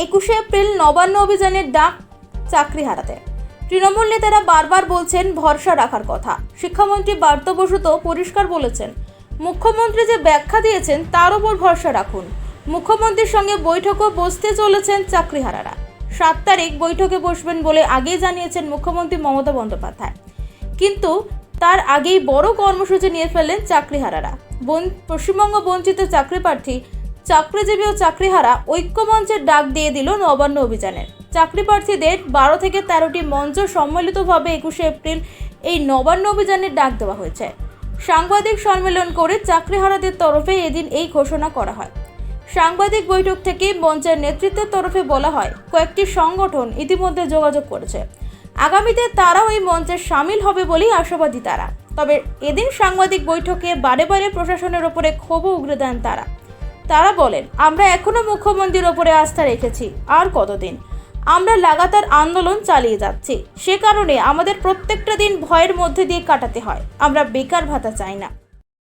21শে April Nabanna অভিযানের ডাক চাকরি হারাতে। তৃণমূল নেতারা বারবার বলছেন ভরসা রাখার কথা। শিক্ষামন্ত্রী পার্থ বসু তো পরিষ্কার বলেছেন, মুখ্যমন্ত্রী যে ব্যাখ্যা দিয়েছেন তার উপর ভরসা রাখুন। মুখ্যমন্ত্রীর সঙ্গে বৈঠকও বসতে চলেছেন চাকরিহারারা। 7 তারিখ বৈঠকে বসবেন বলে আগেই জানিয়েছেন মুখ্যমন্ত্রী মমতা বন্দ্যোপাধ্যায়। কিন্তু তার আগেই বড় কর্মসূচি নিয়ে ফেললেন চাকরিহারারা। পশ্চিমবঙ্গ বঞ্চিত চাকরি প্রার্থী, চাকরিজীবী ও চাকরিহারা ঐক্যমঞ্চের ডাক দিয়ে দিল নবান্ন অভিযানের। চাকরি প্রার্থীদের 12 থেকে 13টি মঞ্চ সম্মিলিতভাবে 21শে এপ্রিল এই নবান্ন অভিযানের ডাক দেওয়া হয়েছে। সাংবাদিক সম্মেলন করে চাকরিহারাদের তরফে এদিন এই ঘোষণা করা হয়। সাংবাদিক বৈঠক থেকে মঞ্চের নেতৃত্বের তরফে বলা হয়, কয়েকটি সংগঠন ইতিমধ্যে যোগাযোগ করেছে, আগামীতে তারাও এই মঞ্চে সামিল হবে বলেই আশাবাদী তারা। তবে এদিন সাংবাদিক বৈঠকে বারে বারে প্রশাসনের ওপরে ক্ষোভও উগরে দেন তারা বলেন, আমরা এখনো মুখ্যমন্ত্রীর ওপরে আস্থা রেখেছি, আর কতদিন? আমরা লাগাতার আন্দোলন চালিয়ে যাচ্ছি, সে কারণে আমাদের প্রত্যেকটা দিন ভয়ের মধ্যে দিয়ে কাটাতে হয়। আমরা বেকার ভাতা চাই না।